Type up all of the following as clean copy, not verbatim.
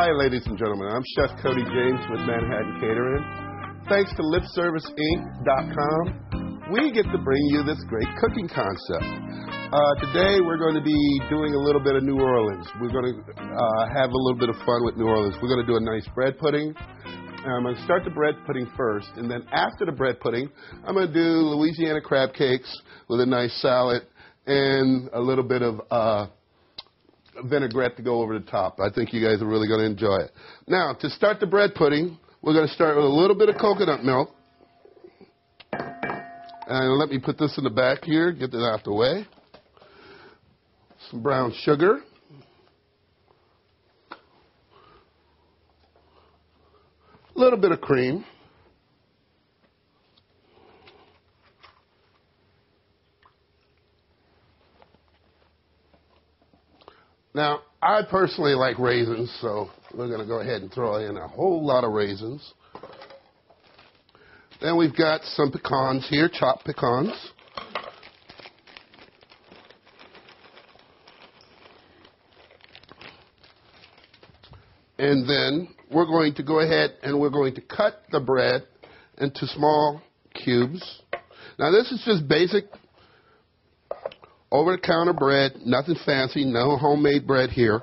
Hi, ladies and gentlemen. I'm Chef Cody James with Manhattan Catering. Thanks to LipServiceInc.com, we get to bring you this great cooking concept. Today, we're going to be doing a little bit of New Orleans. We're going to have a little bit of fun with New Orleans. We're going to do a nice bread pudding. I'm going to start the bread pudding first, and then after the bread pudding, I'm going to do Louisiana crab cakes with a nice salad and a little bit of vinaigrette to go over the top. I think you guys are really going to enjoy it. Now, to start the bread pudding, we're going to start with a little bit of coconut milk. And let me put this in the back here, get that out the way. Some brown sugar. A little bit of cream. Now, I personally like raisins, so we're going to go ahead and throw in a whole lot of raisins. Then we've got some pecans here, chopped pecans. And then we're going to go ahead and we're going to cut the bread into small cubes. Now, this is just basic over-the-counter bread, nothing fancy, no homemade bread here.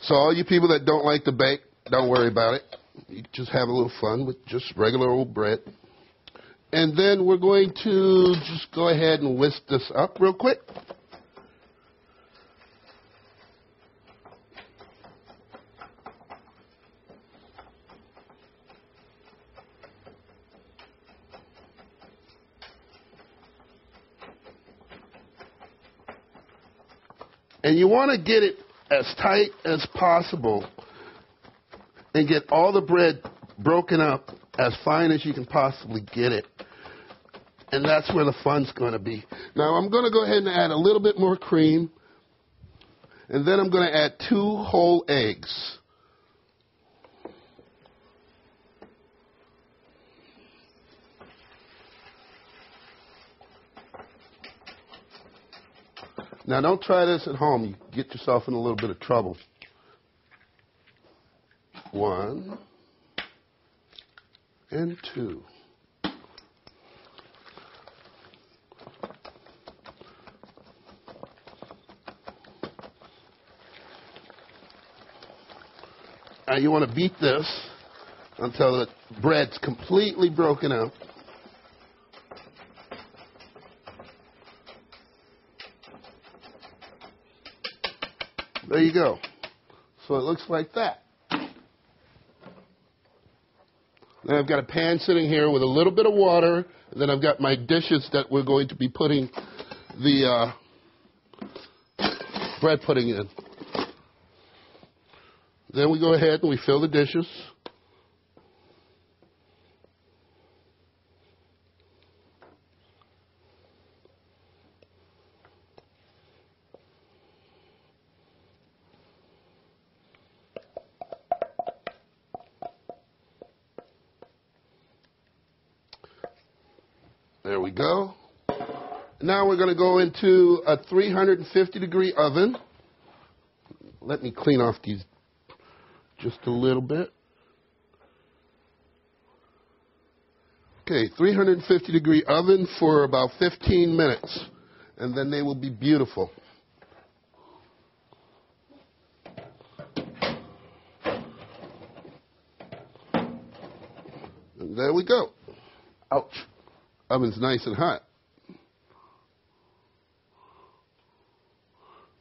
So all you people that don't like to bake, don't worry about it. You just have a little fun with just regular old bread. And then we're going to just go ahead and whisk this up real quick. And you want to get it as tight as possible and get all the bread broken up as fine as you can possibly get it. And that's where the fun's going to be. Now, I'm going to go ahead and add a little bit more cream. And then I'm going to add 2 whole eggs. Now, don't try this at home. You get yourself in a little bit of trouble. 1 and 2. Now, you want to beat this until the bread's completely broken up. There you go. So it looks like that. Then I've got a pan sitting here with a little bit of water. And then I've got my dishes that we're going to be putting the bread pudding in. Then we go ahead and we fill the dishes. There we go. Now we're going to go into a 350-degree oven. Let me clean off these just a little bit. Okay, 350-degree oven for about 15 minutes, and then they will be beautiful. And there we go. Ouch. Oven's nice and hot.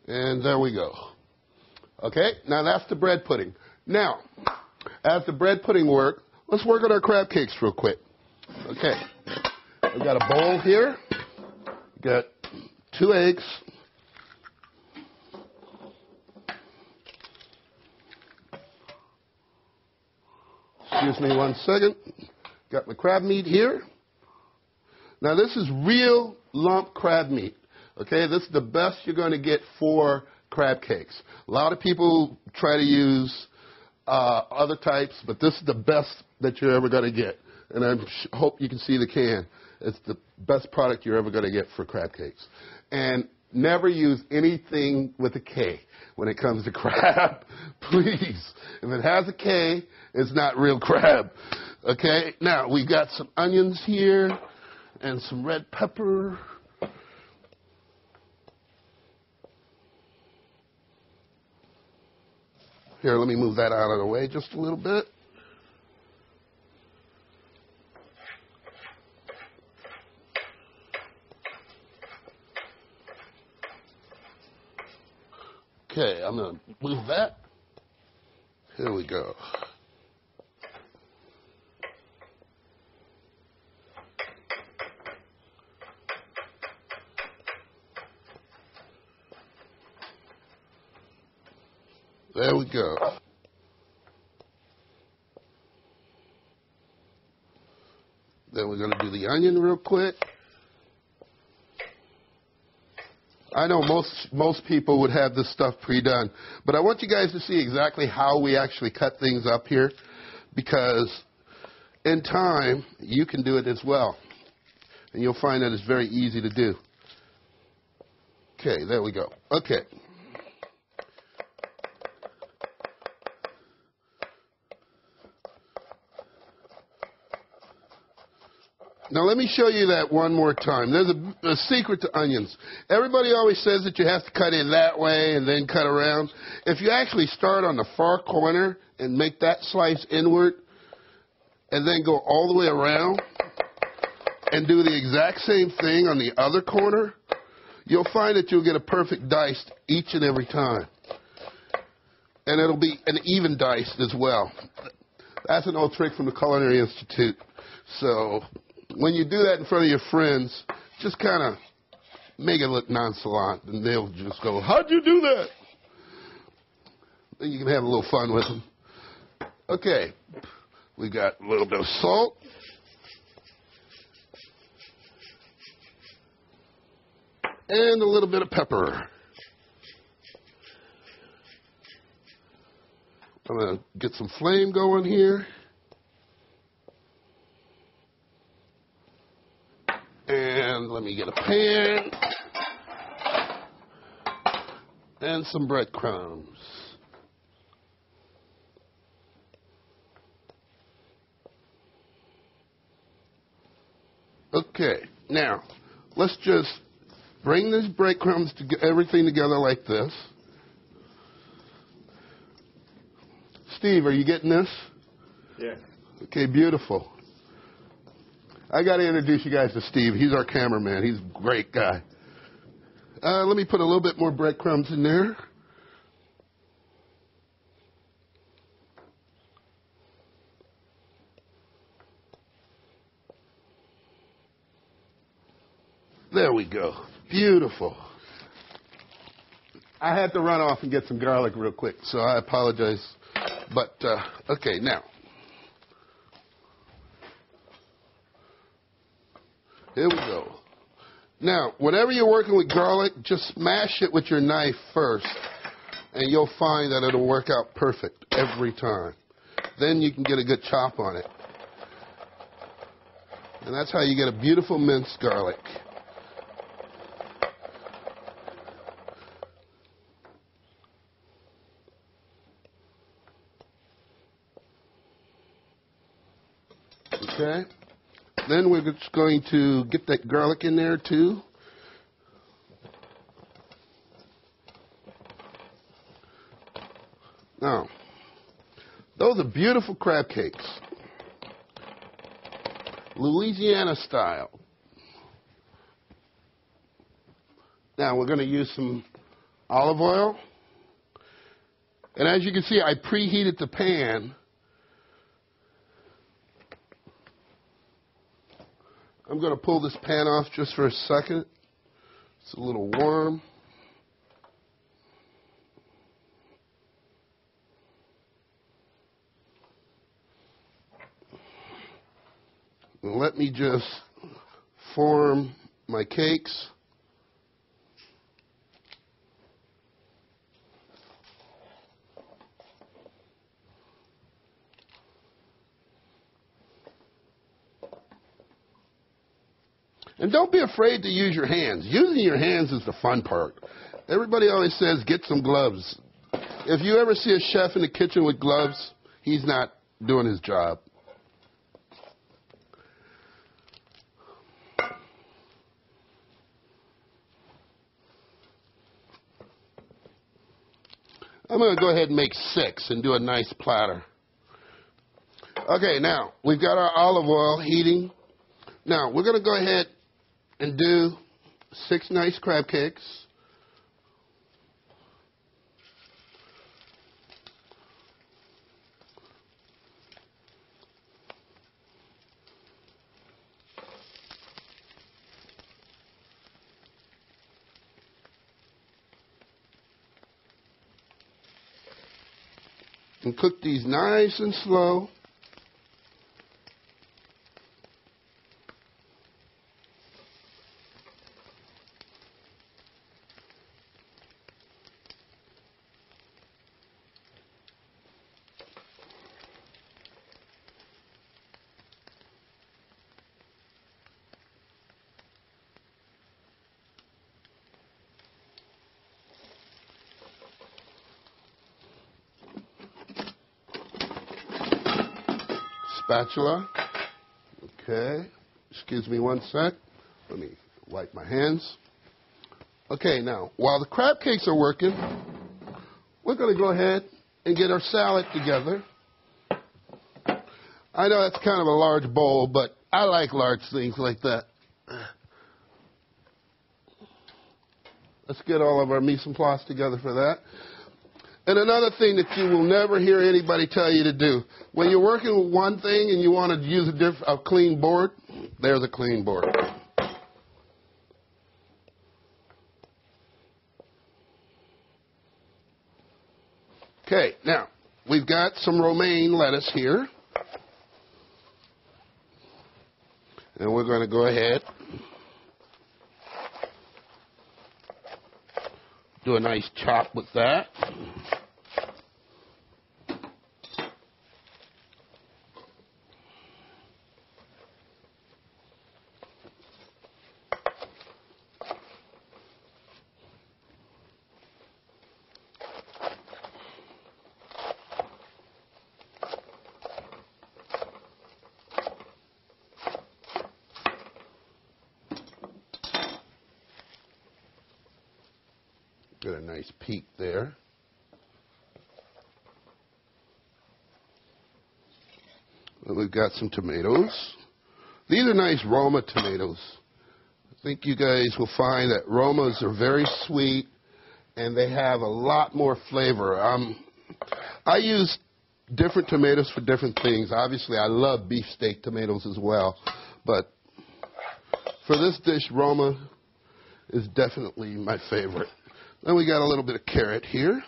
And there we go. Okay, now that's the bread pudding. Now, as the bread pudding works, let's work on our crab cakes real quick. Okay, we've got a bowl here. We've got 2 eggs. Excuse me 1 second. Got my crab meat here. Now, this is real lump crab meat, okay? This is the best you're going to get for crab cakes. A lot of people try to use other types, but this is the best that you're ever going to get. And I hope you can see the can. It's the best product you're ever going to get for crab cakes. And Never use anything with a K when it comes to crab. Please. If it has a K, it's not real crab. Okay? Now, we've got some onions here and some red pepper. Here, let me move that out of the way just a little bit. Okay, I'm going to move that. Here we go. There we go. Then we're going to do the onion real quick. I know most people would have this stuff pre-done, but I want you guys to see exactly how we actually cut things up here, because in time you can do it as well, and you'll find that it's very easy to do. Okay, there we go. Okay. Now, let me show you that one more time. There's a secret to onions. Everybody always says that you have to cut in that way and then cut around. If you actually start on the far corner and make that slice inward and then go all the way around and do the exact same thing on the other corner, you'll find that you'll get a perfect dice each and every time. And it'll be an even dice as well. That's an old trick from the Culinary Institute. So when you do that in front of your friends, just kind of make it look nonchalant, and they'll just go, "How'd you do that?" Then you can have a little fun with them. Okay, we got a little bit of salt. And a little bit of pepper. I'm going to get some flame going here. And let me get a pan and some breadcrumbs. Okay, now let's just bring these breadcrumbs to everything together like this. Steve, are you getting this? Yeah. Okay, beautiful. I got to introduce you guys to Steve. He's our cameraman. He's a great guy. Let me put a little bit more breadcrumbs in there. There we go. Beautiful. I had to run off and get some garlic real quick, so I apologize. But, okay, now. Here we go. Now, whenever you're working with garlic, just smash it with your knife first, and you'll find that it'll work out perfect every time. Then you can get a good chop on it. And that's how you get a beautiful minced garlic. Okay. Then we're just going to get that garlic in there too. Now, those are beautiful crab cakes. Louisiana style. Now we're going to use some olive oil. And as you can see, I preheated the pan. I'm going to pull this pan off just for a second. It's a little warm. And let me just form my cakes. And don't be afraid to use your hands. Using your hands is the fun part. Everybody always says, get some gloves. If you ever see a chef in the kitchen with gloves, he's not doing his job. I'm going to go ahead and make 6 and do a nice platter. Okay, now, we've got our olive oil heating. Now, we're going to go ahead and do 6 nice crab cakes. And cook these nice and slow. Spatula. Okay. Excuse me one sec. Let me wipe my hands. Okay, now, while the crab cakes are working, we're going to go ahead and get our salad together. I know that's kind of a large bowl, but I like large things like that. Let's get all of our mise en place together for that. And another thing that you will never hear anybody tell you to do, when you're working with one thing and you want to use a clean board, there's a clean board. Okay, now, we've got some romaine lettuce here. And we're going to go ahead, do a nice chop with that. Get a nice peak there. Well, we've got some tomatoes. These are nice Roma tomatoes. I think you guys will find that Romas are very sweet and they have a lot more flavor. I use different tomatoes for different things. Obviously, I love beefsteak tomatoes as well. But for this dish, Roma is definitely my favorite. Then we got a little bit of carrot here.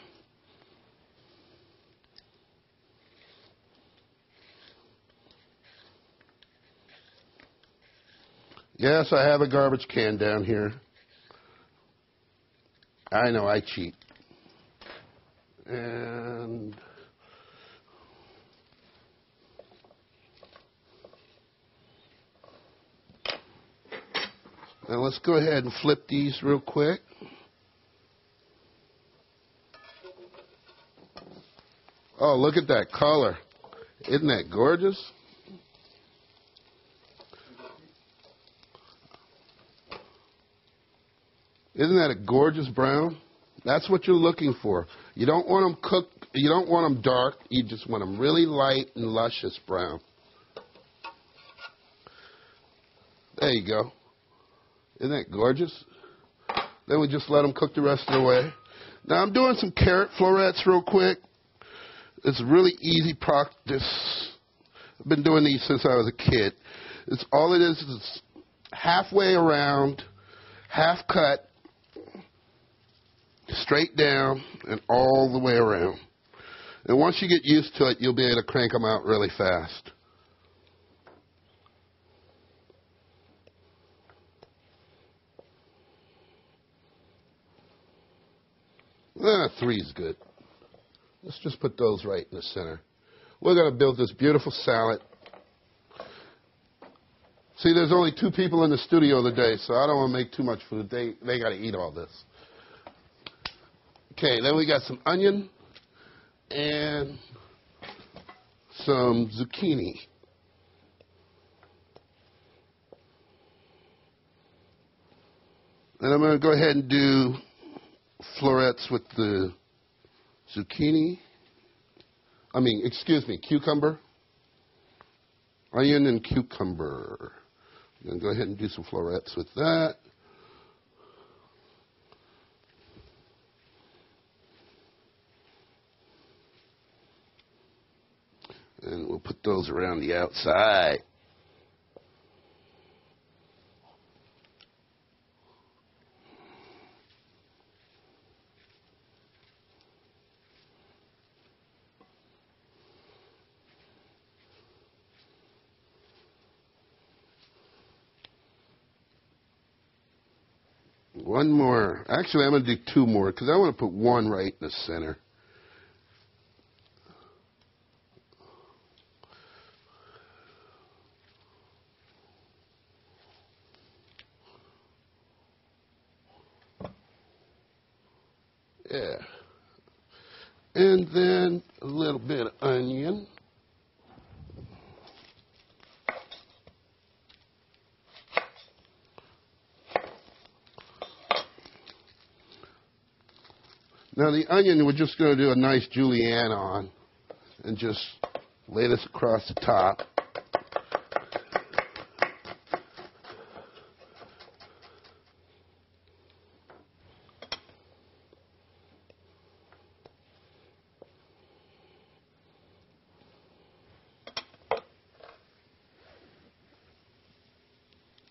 Yes, I have a garbage can down here. I know, I cheat. And now let's go ahead and flip these real quick. Oh, look at that color. Isn't that gorgeous? Isn't that a gorgeous brown? That's what you're looking for. You don't want them cooked, you don't want them dark, you just want them really light and luscious brown. There you go. Isn't that gorgeous? Then we just let them cook the rest of the way. Now I'm doing some carrot florets real quick. It's a really easy practice. I've been doing these since I was a kid. It's all it is halfway around, half cut, straight down, and all the way around. And once you get used to it, you'll be able to crank them out really fast. Three is good. Let's just put those right in the center. We're going to build this beautiful salad. See, there's only 2 people in the studio today, so I don't want to make too much food. They got to eat all this. Okay, then we got some onion and some zucchini. And I'm going to go ahead and do florets with the zucchini. Cucumber. Onion and cucumber. I'm going to go ahead and do some florets with that. And we'll put those around the outside. One more. Actually, I'm going to do 2 more because I want to put one right in the center. Yeah. And then a little bit of onion. Now the onion, we're just going to do a nice julienne on and just lay this across the top.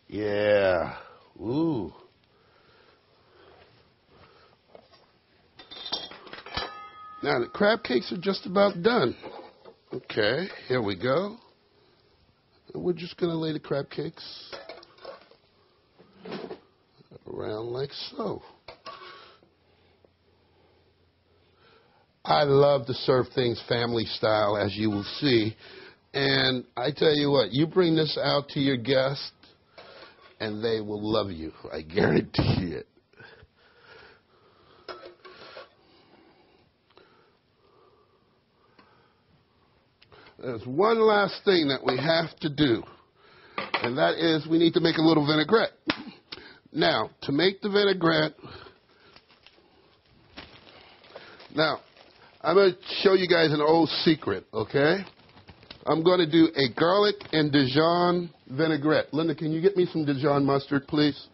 Yeah. Ooh. Now the crab cakes are just about done. Okay, here we go. And we're just going to lay the crab cakes around like so. I love to serve things family style, as you will see. And I tell you what, you bring this out to your guests, and they will love you. I guarantee it. There's one last thing that we have to do, and that is we need to make a little vinaigrette. Now, to make the vinaigrette, now, I'm going to show you guys an old secret, okay? I'm going to do a garlic and Dijon vinaigrette. Linda, can you get me some Dijon mustard, please?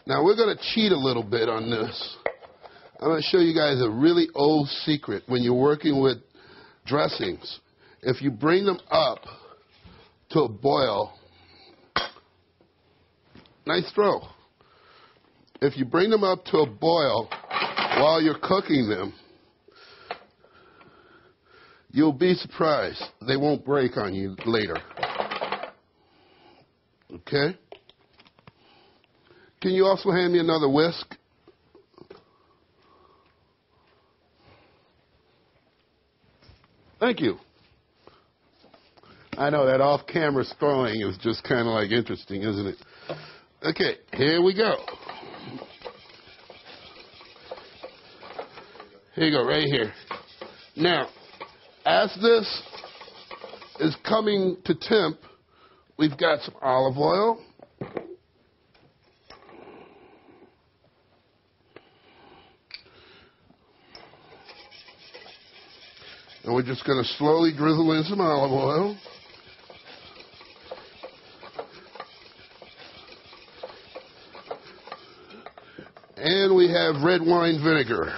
Now, we're going to cheat a little bit on this. I'm going to show you guys a really old secret when you're working with dressings. If you bring them up to a boil, nice throw. If you bring them up to a boil while you're cooking them, you'll be surprised. They won't break on you later. Okay? Can you also hand me another whisk? Thank you. I know that off-camera throwing is just kind of like interesting, isn't it? Okay, here we go. Here you go, right here. Now, as this is coming to temp, we've got some olive oil. And we're just going to slowly drizzle in some olive oil. And we have red wine vinegar.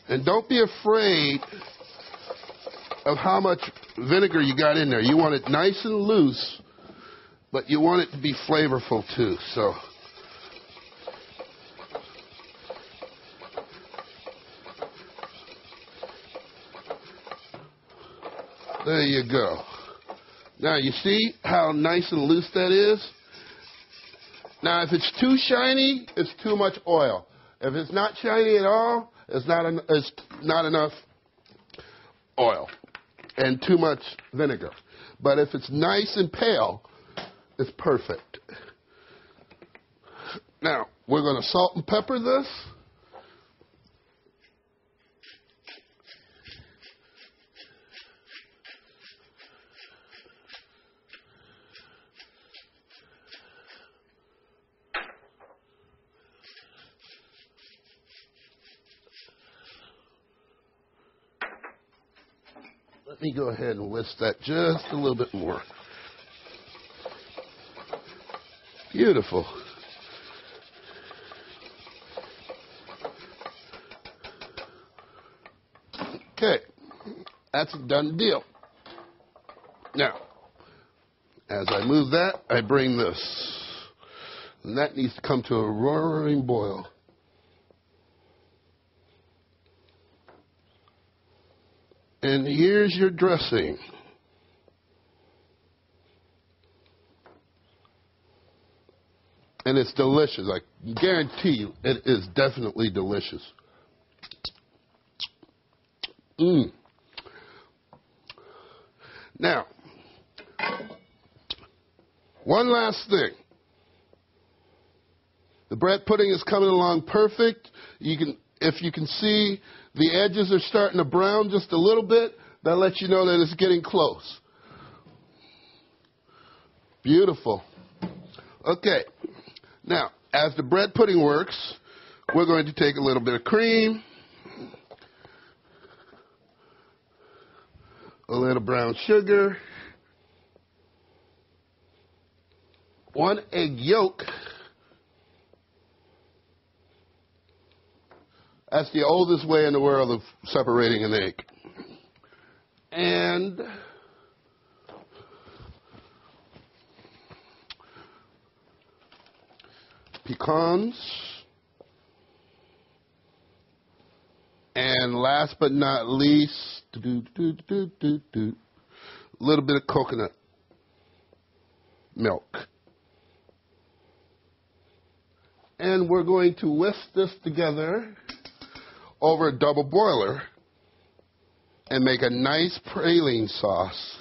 And don't be afraid of how much vinegar you got in there. You want it nice and loose, but you want it to be flavorful too. So There you go. Now, you see how nice and loose that is? Now, if it's too shiny, it's too much oil. If it's not shiny at all, it's not enough oil and too much vinegar. But if it's nice and pale, it's perfect. Now, we're going to salt and pepper this. Let me go ahead and whisk that just a little bit more. Beautiful. Okay, that's a done deal. Now, as I move that, I bring this. And that needs to come to a roaring boil. And here's your dressing. And it's delicious. I guarantee you it is definitely delicious. Now, one last thing. The bread pudding is coming along perfect. If you can see the edges are starting to brown just a little bit, that lets you know that it's getting close. Beautiful. Okay. Now, as the bread pudding works, we're going to take a little bit of cream, a little brown sugar, 1 egg yolk. That's the oldest way in the world of separating an egg. And pecans. And last but not least, a little bit of coconut milk. And we're going to whisk this together over a double boiler and make a nice praline sauce.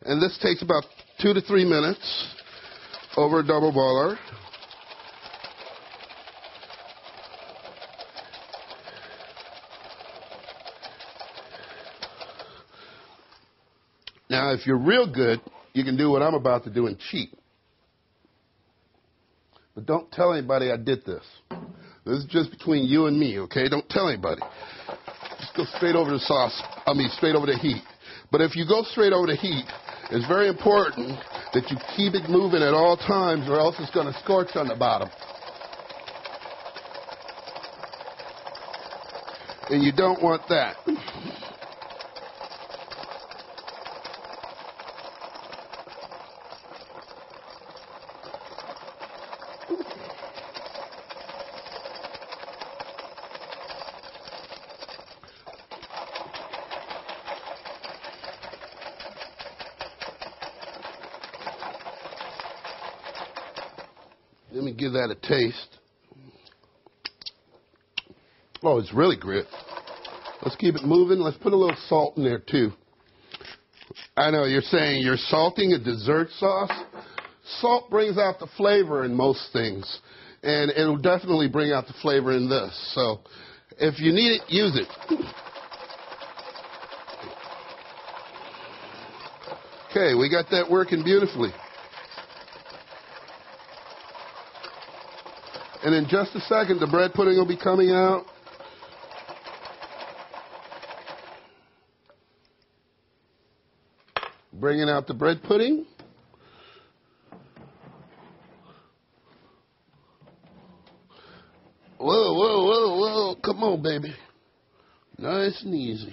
And this takes about 2 to 3 minutes over a double boiler. Now, if you're real good, you can do what I'm about to do and cheat. But don't tell anybody I did this. This is just between you and me, okay? Don't tell anybody. Just go straight over the straight over the heat. But if you go straight over the heat, it's very important that you keep it moving at all times or else it's going to scorch on the bottom. And you don't want that. Let me give that a taste. Oh, it's really great. Let's keep it moving. Let's put a little salt in there, too. I know you're saying you're salting a dessert sauce. Salt brings out the flavor in most things, and it'll definitely bring out the flavor in this. So if you need it, use it. Okay, we got that working beautifully. And in just a second, the bread pudding will be coming out. Bringing out the bread pudding. Whoa, whoa, whoa, whoa. Come on, baby. Nice and easy.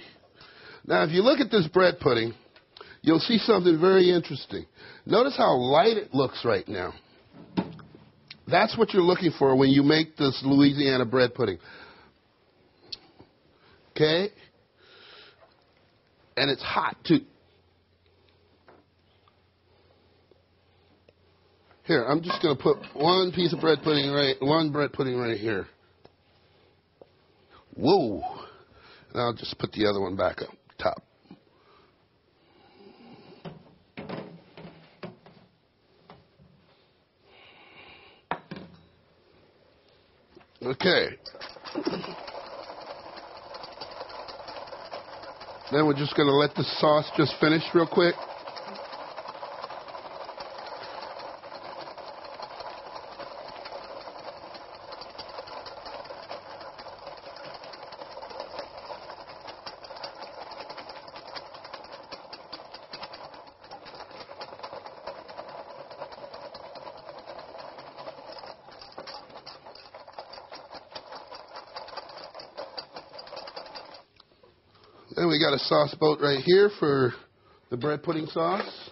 Now, if you look at this bread pudding, you'll see something very interesting. Notice how light it looks right now. That's what you're looking for when you make this Louisiana bread pudding. Okay? And it's hot, too. Here, I'm just going to put one bread pudding right here. Whoa. And I'll just put the other one back up top. Okay. Then we're just going to let the sauce just finish real quick. Then we got a sauce boat right here for the bread pudding sauce.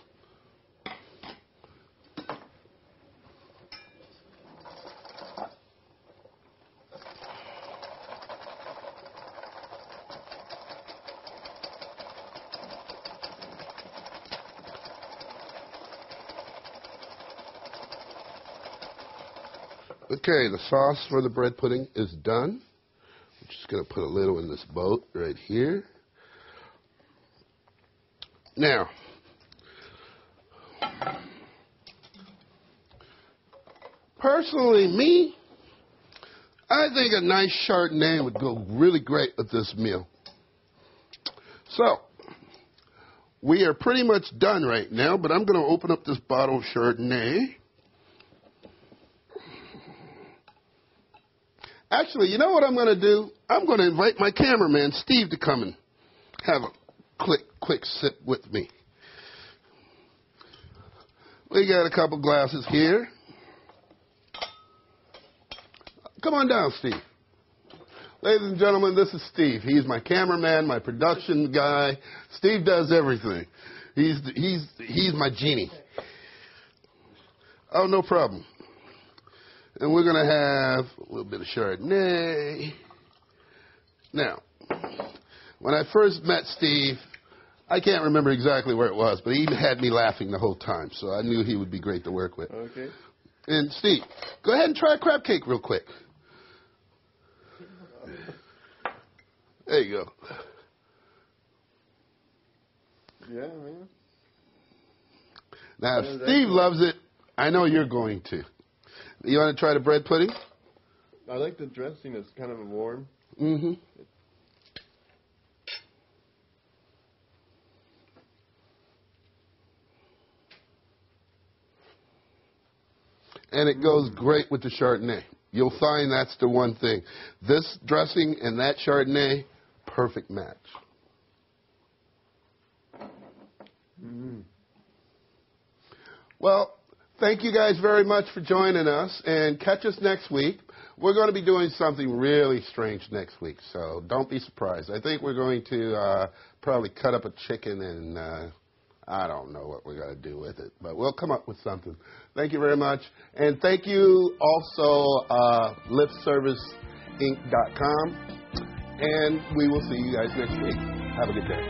Okay, the sauce for the bread pudding is done. I'm just going to put a little in this boat right here. Now, personally, me, I think a nice Chardonnay would go really great with this meal. So, we are pretty much done right now, but I'm going to open up this bottle of Chardonnay. Actually, you know what I'm going to do? I'm going to invite my cameraman, Steve, to come and have a quick sip with me. We got a couple glasses here. Come on down, Steve. Ladies and gentlemen, this is Steve. He's my cameraman, my production guy. Steve does everything. He's my genie. Oh, no problem. And we're going to have a little bit of Chardonnay. Now, when I first met Steve, I can't remember exactly where it was, but he had me laughing the whole time, so I knew he would be great to work with. Okay. And Steve, go ahead and try a crab cake real quick. There you go. Yeah, man. Now, if Steve loves it, I know you're going to. You want to try the bread pudding? I like the dressing. It's kind of warm. Mm-hmm. And it goes great with the Chardonnay. You'll find that's the one thing. This dressing and that Chardonnay, perfect match. Mm-hmm. Well, thank you guys very much for joining us, and catch us next week. We're going to be doing something really strange next week, so don't be surprised. I think we're going to probably cut up a chicken, and I don't know what we're going to do with it, but we'll come up with something. Thank you very much, and thank you also, liftserviceinc.com, and we will see you guys next week. Have a good day.